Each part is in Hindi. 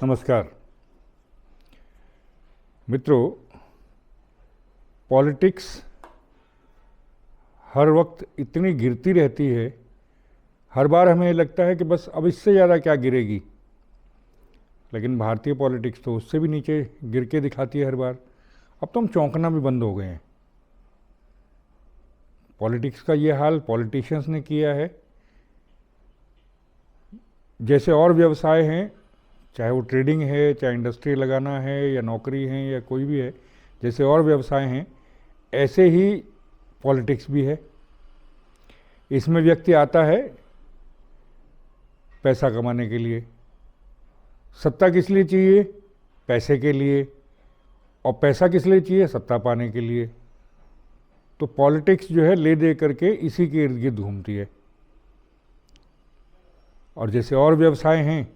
नमस्कार मित्रों, पॉलिटिक्स हर वक्त इतनी गिरती रहती है, हर बार हमें लगता है कि बस अब इससे ज़्यादा क्या गिरेगी। लेकिन भारतीय पॉलिटिक्स तो उससे भी नीचे गिर के दिखाती है हर बार। अब तो हम चौंकना भी बंद हो गए हैं। पॉलिटिक्स का ये हाल पॉलिटिशियंस ने किया है। जैसे और व्यवसाय हैं, चाहे वो ट्रेडिंग है, चाहे इंडस्ट्री लगाना है, या नौकरी है, या कोई भी है, जैसे और व्यवसाय हैं ऐसे ही पॉलिटिक्स भी है। इसमें व्यक्ति आता है पैसा कमाने के लिए। सत्ता किस लिए चाहिए? पैसे के लिए। और पैसा किस लिए चाहिए? सत्ता पाने के लिए। तो पॉलिटिक्स जो है ले दे करके इसी के इर्द गिर्द घूमती है। और जैसे और व्यवसाय हैं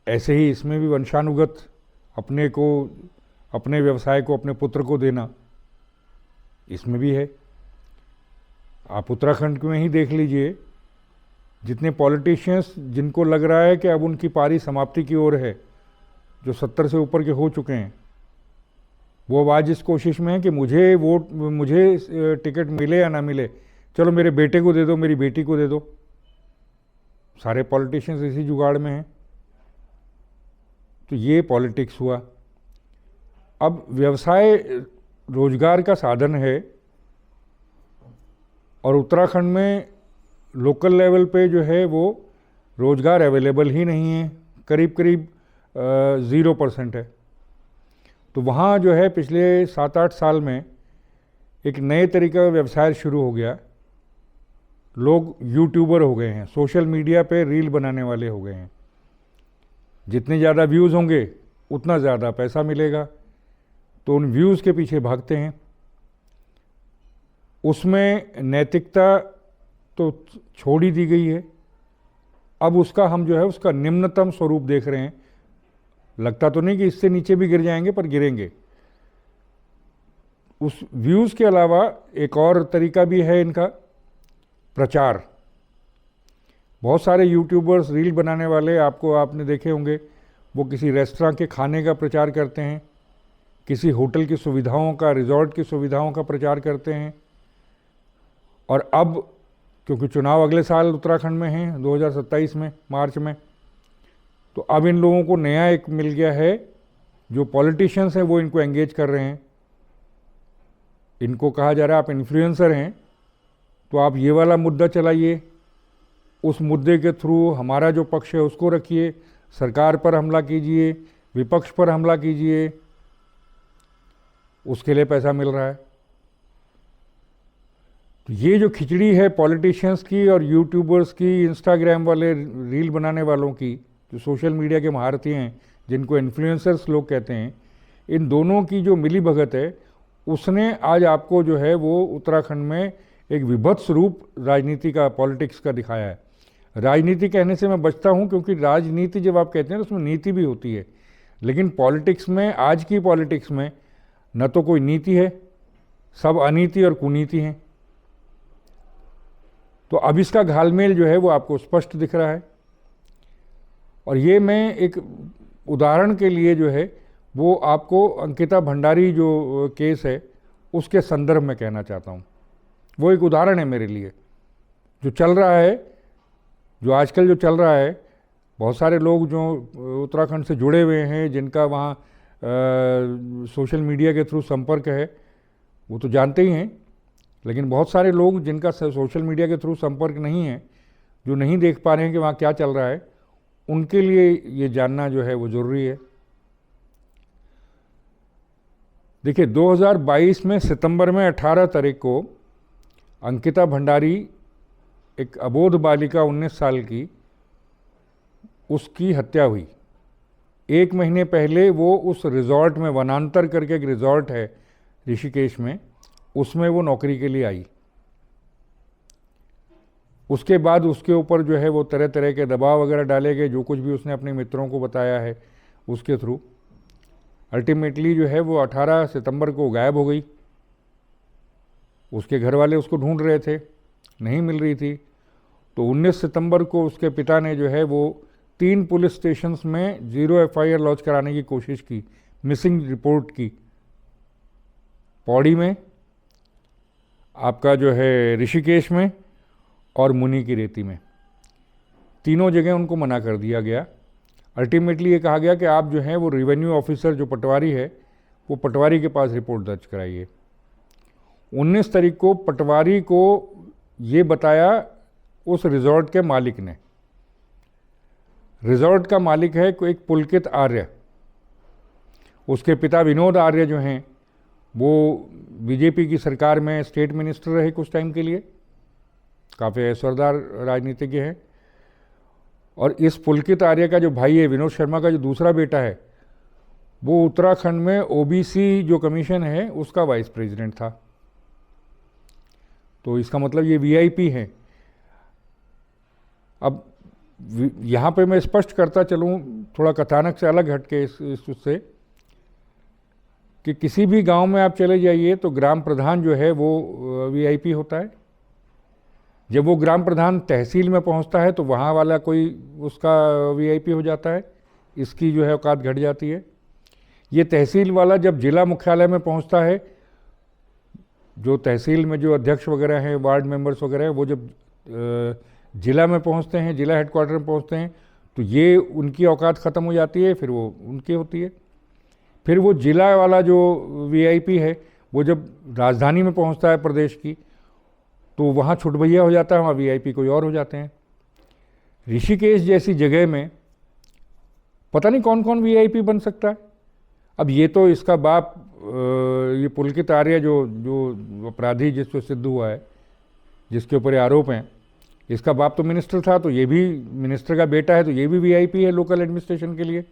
ऐसे ही इसमें भी वंशानुगत अपने व्यवसाय को अपने पुत्र को देना, इसमें भी है। आप उत्तराखंड में ही देख लीजिए, जितने पॉलिटिशियंस जिनको लग रहा है कि अब उनकी पारी समाप्ति की ओर है, जो 70 से ऊपर के हो चुके हैं, वो अब आज इस कोशिश में है कि मुझे टिकट मिले या ना मिले, चलो मेरे बेटे को दे दो, मेरी बेटी को दे दो। सारे पॉलिटिशियंस इसी जुगाड़ में हैं। तो ये पॉलिटिक्स हुआ। अब व्यवसाय रोजगार का साधन है, और उत्तराखंड में लोकल लेवल पे जो है वो रोजगार अवेलेबल ही नहीं है, करीब करीब 0% है। तो वहाँ जो है पिछले 7-8 साल में एक नए तरीके का व्यवसाय शुरू हो गया। लोग यूट्यूबर हो गए हैं, सोशल मीडिया पे रील बनाने वाले हो गए हैं। जितने ज़्यादा व्यूज़ होंगे उतना ज़्यादा पैसा मिलेगा, तो उन व्यूज़ के पीछे भागते हैं। उसमें नैतिकता तो छोड़ ही दी गई है। अब उसका निम्नतम स्वरूप देख रहे हैं। लगता तो नहीं कि इससे नीचे भी गिर जाएंगे, पर गिरेंगे। उस व्यूज़ के अलावा एक और तरीका भी है इनका, प्रचार। बहुत सारे यूट्यूबर्स, रील बनाने वाले आपने देखे होंगे, वो किसी रेस्टोरेंट के खाने का प्रचार करते हैं, किसी होटल की सुविधाओं का, रिजॉर्ट की सुविधाओं का प्रचार करते हैं। और अब क्योंकि चुनाव अगले साल उत्तराखंड में हैं 2027 में, मार्च में, तो अब इन लोगों को नया एक मिल गया है। जो पॉलिटिशियंस हैं वो इनको एंगेज कर रहे हैं। इनको कहा जा रहा है आप इन्फ्लुएंसर हैं तो आप ये वाला मुद्दा चलाइए, उस मुद्दे के थ्रू हमारा जो पक्ष है उसको रखिए, सरकार पर हमला कीजिए, विपक्ष पर हमला कीजिए, उसके लिए पैसा मिल रहा है। तो ये जो खिचड़ी है पॉलिटिशियंस की और यूट्यूबर्स की, इंस्टाग्राम वाले रील बनाने वालों की, जो सोशल मीडिया के महारथी हैं, जिनको इन्फ्लुएंसर्स लोग कहते हैं, इन दोनों की जो मिली भगत है, उसने आज आपको जो है वो उत्तराखंड में एक विभत्स रूप राजनीति का, पॉलिटिक्स का दिखाया है। राजनीति कहने से मैं बचता हूँ, क्योंकि राजनीति जब आप कहते हैं तो उसमें नीति भी होती है। लेकिन पॉलिटिक्स में, आज की पॉलिटिक्स में न तो कोई नीति है, सब अनीति और कुनीति हैं। तो अब इसका घालमेल जो है वो आपको स्पष्ट दिख रहा है। और ये मैं एक उदाहरण के लिए जो है वो आपको अंकिता भंडारी जो केस है उसके संदर्भ में कहना चाहता हूँ। वो एक उदाहरण है मेरे लिए। जो चल रहा है, जो आजकल जो चल रहा है, बहुत सारे लोग जो उत्तराखंड से जुड़े हुए हैं, जिनका वहाँ सोशल मीडिया के थ्रू संपर्क है, वो तो जानते ही हैं। लेकिन बहुत सारे लोग जिनका सोशल मीडिया के थ्रू संपर्क नहीं है, जो नहीं देख पा रहे हैं कि वहाँ क्या चल रहा है, उनके लिए ये जानना जो है वो ज़रूरी है। देखिए, 2022 में सितंबर में 18 तारीख को अंकिता भंडारी, एक अबोध बालिका 19 साल की, उसकी हत्या हुई। 1 महीने पहले वो उस रिजॉर्ट में, वनांतर करके एक रिजॉर्ट है ऋषिकेश में, उसमें वो नौकरी के लिए आई। उसके बाद उसके ऊपर जो है वो तरह तरह के दबाव वगैरह डाले गए, जो कुछ भी उसने अपने मित्रों को बताया है उसके थ्रू। अल्टीमेटली जो है वो 18 सितंबर को गायब हो गई। उसके घर वाले उसको ढूंढ रहे थे, नहीं मिल रही थी। तो 19 सितंबर को उसके पिता ने जो है वो 3 पुलिस स्टेशंस में 0 एफआईआर लॉन्च कराने की कोशिश की, मिसिंग रिपोर्ट की। पौड़ी में, आपका जो है ऋषिकेश में और मुनि की रेती में, तीनों जगह उनको मना कर दिया गया। अल्टीमेटली ये कहा गया कि आप जो हैं वो रेवेन्यू ऑफिसर जो पटवारी है, वो पटवारी के पास रिपोर्ट दर्ज कराइए। 19 तारीख को पटवारी को ये बताया उस रिजॉर्ट के मालिक ने। रिजॉर्ट का मालिक है एक पुलकित आर्य, उसके पिता विनोद आर्य जो हैं वो बीजेपी की सरकार में स्टेट मिनिस्टर रहे कुछ टाइम के लिए, काफ़ी ऐश्वर्यदार राजनीतिज्ञ हैं। और इस पुलकित आर्य का जो भाई है विनोद शर्मा का जो दूसरा बेटा है, वो उत्तराखंड में ओबीसी जो कमीशन है उसका वाइस प्रेसिडेंट था। तो इसका मतलब ये वीआईपी हैं। अब यहाँ पे मैं स्पष्ट करता चलूँ, थोड़ा कथानक से अलग हटके इस उससे, कि किसी भी गांव में आप चले जाइए तो ग्राम प्रधान जो है वो वीआईपी होता है। जब वो ग्राम प्रधान तहसील में पहुंचता है तो वहाँ वाला कोई उसका वीआईपी हो जाता है, इसकी जो है औकात घट जाती है। ये तहसील वाला जब जिला मुख्यालय में पहुंचता है, जो तहसील में जो अध्यक्ष वगैरह हैं, वार्ड मेंबर्स वगैरह हैं, वो जब जिला में पहुंचते हैं, जिला हेडक्वार्टर में पहुंचते हैं, तो ये उनकी औकात ख़त्म हो जाती है, फिर वो उनकी होती है। फिर वो जिला वाला जो वीआईपी है वो जब राजधानी में पहुंचता है प्रदेश की, तो वहाँ छुटभैया हो जाता है, वहाँ वीआईपी कोई और हो जाते हैं। ऋषिकेश जैसी जगह में पता नहीं कौन कौन वीआईपी बन सकता है। अब ये तो इसका बाप, ये पुलकित आर्य जो अपराधी जिसको सिद्ध हुआ है, जिसके ऊपर आरोप हैं, इसका बाप तो मिनिस्टर था, तो ये भी मिनिस्टर का बेटा है, तो ये भी वीआईपी है लोकल एडमिनिस्ट्रेशन के लिए।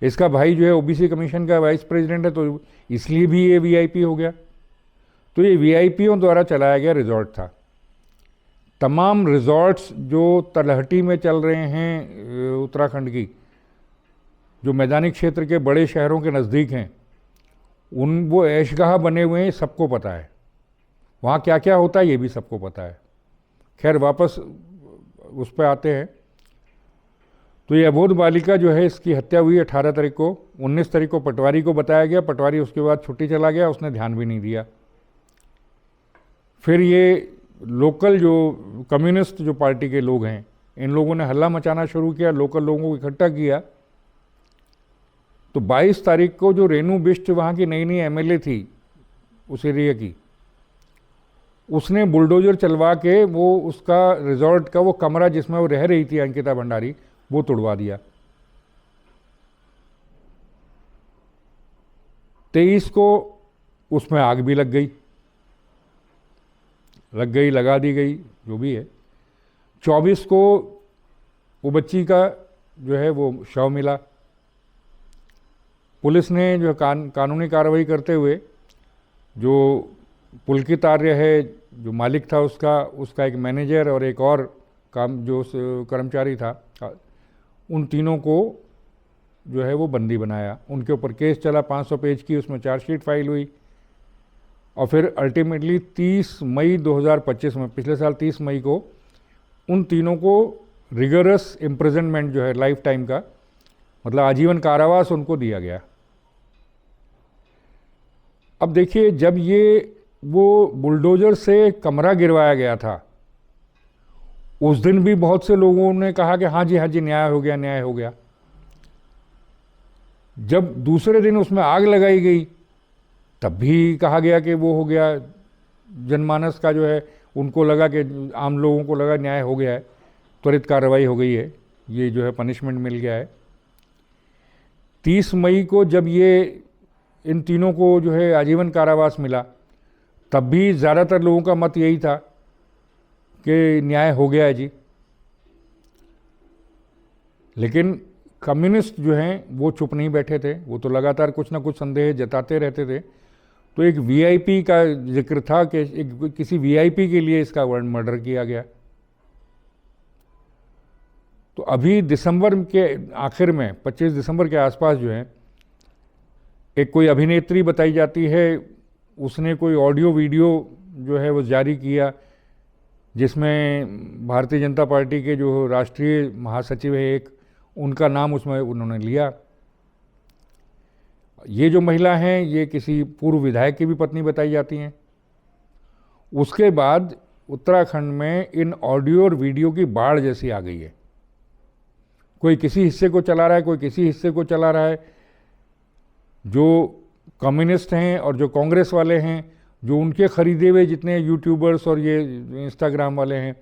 इसका भाई जो है ओबीसी कमीशन का वाइस प्रेसिडेंट है, तो इसलिए भी ये वीआईपी हो गया। तो ये वीआईपीओं द्वारा चलाया गया रिजॉर्ट था। तमाम रिजॉर्ट्स जो तलहटी में चल रहे हैं उत्तराखंड की, जो मैदानी क्षेत्र के बड़े शहरों के नज़दीक हैं, वो ऐशगाह बने हुए हैं, सबको पता है। वहाँ क्या क्या होता है ये भी सबको पता है। खैर, वापस उस पर आते हैं। तो ये अबोध बालिका जो है, इसकी हत्या हुई 18 तारीख को। 19 तारीख को पटवारी को बताया गया, पटवारी उसके बाद छुट्टी चला गया, उसने ध्यान भी नहीं दिया। फिर ये लोकल जो कम्युनिस्ट जो पार्टी के लोग हैं, इन लोगों ने हल्ला मचाना शुरू किया, लोकल लोगों को इकट्ठा किया। तो 22 तारीख को जो रेणु बिष्ट वहाँ की नई नई एमएलए थी उस एरिया की, उसने बुलडोजर चलवा के वो उसका रिजॉर्ट का वो कमरा जिसमें वो रह रही थी अंकिता भंडारी, वो तोड़वा दिया। 23 को उसमें आग भी लग गई, लगा दी गई, जो भी है। 24 को वो बच्ची का जो है वो शव मिला। पुलिस ने जो कानूनी कार्रवाई करते हुए, जो पुलकित आर्य है जो मालिक था उसका एक मैनेजर और एक और जो कर्मचारी था, उन तीनों को जो है वो बंदी बनाया। उनके ऊपर केस चला, 500 पेज की उसमें चार्जशीट फाइल हुई। और फिर अल्टीमेटली 30 मई 2025 में, पिछले साल 30 मई को उन तीनों को रिगरस इम्प्रिजनमेंट जो है लाइफ टाइम का, मतलब आजीवन कारावास उनको दिया गया। अब देखिए, जब ये वो बुलडोजर से कमरा गिरवाया गया था, उस दिन भी बहुत से लोगों ने कहा कि हाँ जी न्याय हो गया। जब दूसरे दिन उसमें आग लगाई गई, तब भी कहा गया कि वो हो गया। जनमानस का जो है उनको लगा कि आम लोगों को लगा न्याय हो गया है, त्वरित कार्रवाई हो गई है, ये जो है पनिशमेंट मिल गया है। 30 मई को जब ये इन तीनों को जो है आजीवन कारावास मिला, तब भी ज़्यादातर लोगों का मत यही था कि न्याय हो गया है जी। लेकिन कम्युनिस्ट जो हैं वो चुप नहीं बैठे थे, वो तो लगातार कुछ ना कुछ संदेह जताते रहते थे। तो एक वीआईपी का जिक्र था कि किसी वीआईपी के लिए इसका मर्डर किया गया। तो अभी दिसंबर के आखिर में, 25 दिसंबर के आसपास जो है, एक कोई अभिनेत्री बताई जाती है, उसने कोई ऑडियो वीडियो जो है वो जारी किया, जिसमें भारतीय जनता पार्टी के जो राष्ट्रीय महासचिव है एक, उनका नाम उसमें उन्होंने लिया। ये जो महिला हैं ये किसी पूर्व विधायक की भी पत्नी बताई जाती हैं। उसके बाद उत्तराखंड में इन ऑडियो और वीडियो की बाढ़ जैसी आ गई है। कोई किसी हिस्से को चला रहा है, कोई किसी हिस्से को चला रहा है। जो कम्युनिस्ट हैं और जो कांग्रेस वाले हैं, जो उनके खरीदे हुए जितने यूट्यूबर्स और ये इंस्टाग्राम वाले हैं,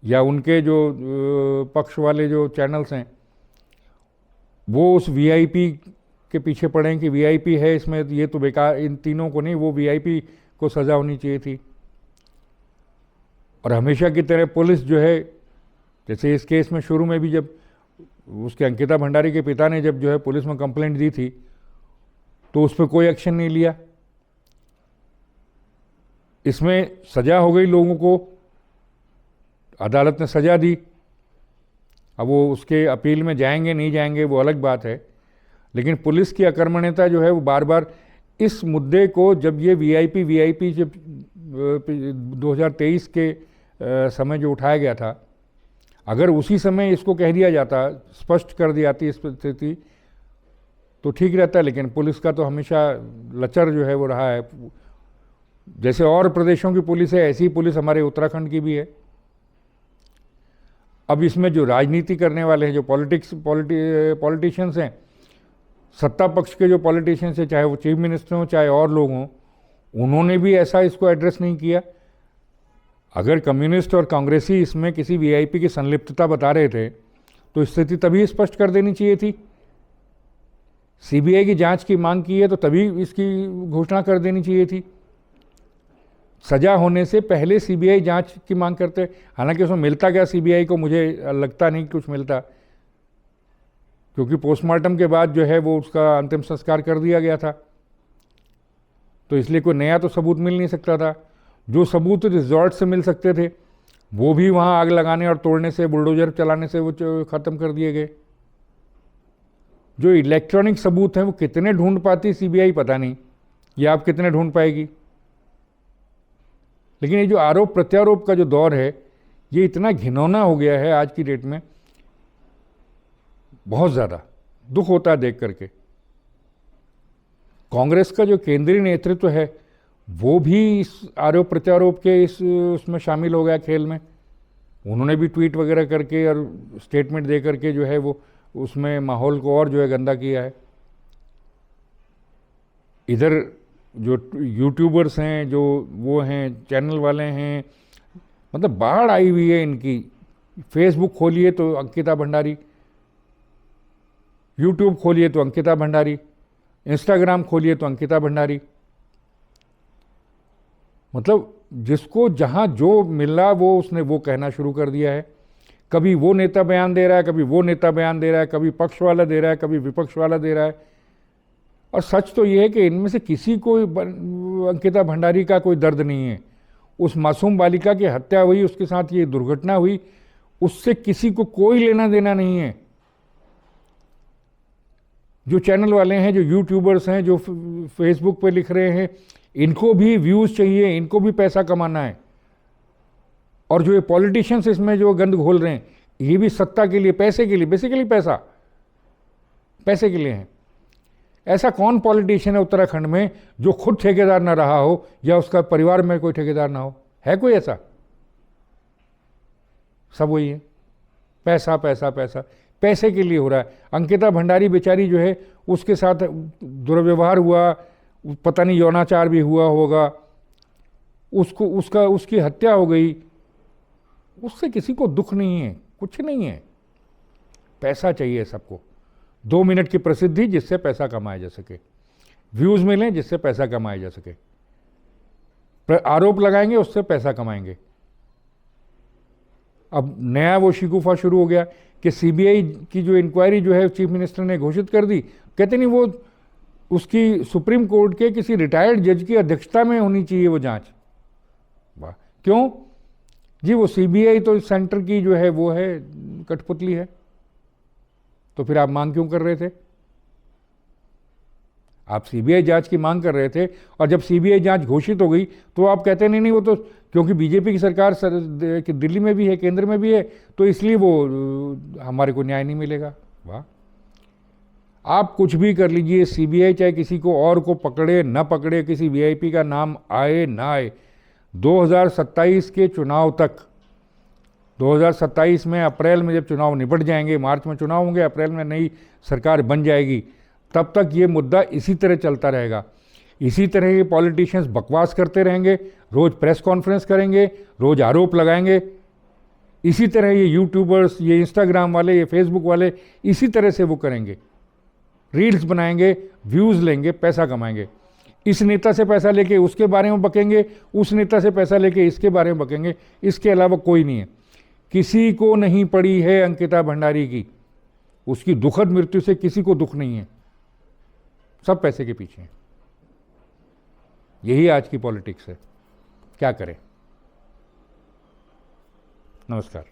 या उनके जो पक्ष वाले जो चैनल्स हैं, वो उस वीआईपी के पीछे पड़े हैं कि वीआईपी है इसमें, ये तो बेकार, इन तीनों को नहीं, वो वीआईपी को सज़ा होनी चाहिए थी। और हमेशा की तरह पुलिस जो है, जैसे इस केस में शुरू में भी जब उसके अंकिता भंडारी के पिता ने जब जो है पुलिस में कंप्लेंट दी थी तो उस पर कोई एक्शन नहीं लिया। इसमें सज़ा हो गई लोगों को, अदालत ने सज़ा दी। अब वो उसके अपील में जाएंगे नहीं जाएंगे वो अलग बात है, लेकिन पुलिस की अकर्मण्यता जो है वो बार बार इस मुद्दे को, जब ये वीआईपी जब 2023 के समय जो उठाया गया था, अगर उसी समय इसको कह दिया जाता, स्पष्ट कर दी जाती स्थिति, तो ठीक रहता। लेकिन पुलिस का तो हमेशा लचर जो है वो रहा है। जैसे और प्रदेशों की पुलिस है, ऐसी पुलिस हमारे उत्तराखंड की भी है। अब इसमें जो राजनीति करने वाले हैं, जो पॉलिटिशियंस हैं, सत्ता पक्ष के जो पॉलिटिशियंस हैं, चाहे वो चीफ मिनिस्टर हों चाहे और लोग हों, उन्होंने भी ऐसा इसको एड्रेस नहीं किया। अगर कम्युनिस्ट और कांग्रेसी इसमें किसी वीआईपी की संलिप्तता बता रहे थे तो स्थिति तभी स्पष्ट कर देनी चाहिए थी। सीबीआई की जांच की मांग की है तो तभी इसकी घोषणा कर देनी चाहिए थी। सजा होने से पहले सीबीआई जांच की मांग करते। हालांकि उसमें मिलता क्या सीबीआई को, मुझे लगता नहीं कुछ मिलता, क्योंकि पोस्टमार्टम के बाद जो है वो उसका अंतिम संस्कार कर दिया गया था, तो इसलिए कोई नया तो सबूत मिल नहीं सकता था। जो सबूत रिजॉर्ट से मिल सकते थे वो भी वहाँ आग लगाने और तोड़ने से, बुलडोजर चलाने से वो ख़त्म कर दिए गए। जो इलेक्ट्रॉनिक सबूत हैं वो कितने ढूंढ पाती सीबीआई पता नहीं, या आप कितने ढूंढ पाएगी। लेकिन ये जो आरोप प्रत्यारोप का जो दौर है ये इतना घिनौना हो गया है आज की डेट में, बहुत ज़्यादा दुख होता है देख करके। कांग्रेस का जो केंद्रीय नेतृत्व है वो भी इस आरोप प्रत्यारोप के उसमें शामिल हो गया खेल में। उन्होंने भी ट्वीट वगैरह करके और स्टेटमेंट दे करके जो है वो उसमें माहौल को और जो है गंदा किया है। इधर जो यूट्यूबर्स हैं, जो वो हैं चैनल वाले हैं, मतलब बाढ़ आई हुई है इनकी। फेसबुक खोलिए तो अंकिता भंडारी, यूट्यूब खोलिए तो अंकिता भंडारी, इंस्टाग्राम खोलिए तो अंकिता भंडारी। मतलब जिसको जहाँ जो मिला वो उसने वो कहना शुरू कर दिया है। कभी वो नेता बयान दे रहा है, कभी वो नेता बयान दे रहा है, कभी पक्ष वाला दे रहा है, कभी विपक्ष वाला दे रहा है। और सच तो ये है कि इनमें से किसी को अंकिता भंडारी का कोई दर्द नहीं है। उस मासूम बालिका की हत्या हुई, उसके साथ ये दुर्घटना हुई, उससे किसी को कोई लेना देना नहीं है। जो चैनल वाले हैं, जो यूट्यूबर्स हैं, जो फेसबुक पे लिख रहे हैं, इनको भी व्यूज़ चाहिए, इनको भी पैसा कमाना है। और जो ये पॉलिटिशियंस इसमें जो गंद घोल रहे हैं, ये भी सत्ता के लिए, पैसे के लिए, बेसिकली पैसे के लिए हैं। ऐसा कौन पॉलिटिशियन है उत्तराखंड में जो खुद ठेकेदार ना रहा हो या उसका परिवार में कोई ठेकेदार ना हो? है कोई ऐसा? सब वही है, पैसा पैसा पैसा, पैसे के लिए हो रहा है। अंकिता भंडारी बेचारी जो है, उसके साथ दुर्व्यवहार हुआ, पता नहीं यौनाचार भी हुआ होगा, उसकी हत्या हो गई, उससे किसी को दुख नहीं है, कुछ नहीं है। पैसा चाहिए सबको, 2 मिनट की प्रसिद्धि जिससे पैसा कमाया जा सके, व्यूज़ मिलें जिससे पैसा कमाया जा सके, आरोप लगाएंगे उससे पैसा कमाएंगे। अब नया वो शिकूफा शुरू हो गया कि सीबीआई की जो इंक्वायरी जो है चीफ मिनिस्टर ने घोषित कर दी। कहते नहीं वो उसकी सुप्रीम कोर्ट के किसी रिटायर्ड जज की अध्यक्षता में होनी चाहिए वो जांच। वाह, क्यों जी? वो सीबीआई तो सेंटर की जो है वो है कठपुतली है, तो फिर आप मांग क्यों कर रहे थे? आप सीबीआई जांच की मांग कर रहे थे, और जब सीबीआई जांच घोषित हो गई तो आप कहते नहीं नहीं वो तो क्योंकि बीजेपी की सरकार दिल्ली में भी है, केंद्र में भी है, तो इसलिए वो हमारे को न्याय नहीं मिलेगा। वाह, आप कुछ भी कर लीजिए, सीबीआई चाहे किसी को और को पकड़े न पकड़े, किसी वीआईपी का नाम आए ना आए, 2027 के चुनाव तक, 2027 में अप्रैल में जब चुनाव निपट जाएंगे, मार्च में चुनाव होंगे, अप्रैल में नई सरकार बन जाएगी, तब तक ये मुद्दा इसी तरह चलता रहेगा। इसी तरह ये पॉलिटिशियंस बकवास करते रहेंगे, रोज प्रेस कॉन्फ्रेंस करेंगे, रोज आरोप लगाएंगे। इसी तरह ये यूट्यूबर्स, ये इंस्टाग्राम वाले, ये फेसबुक वाले इसी तरह से वो करेंगे, रील्स बनाएंगे, व्यूज़ लेंगे, पैसा कमाएंगे। इस नेता से पैसा लेके उसके बारे में बकेंगे, उस नेता से पैसा लेके इसके बारे में बकेंगे, इसके अलावा कोई नहीं है। किसी को नहीं पड़ी है अंकिता भंडारी की, उसकी दुखद मृत्यु से किसी को दुख नहीं है, सब पैसे के पीछे हैं। यही आज की पॉलिटिक्स है, क्या करें। नमस्कार।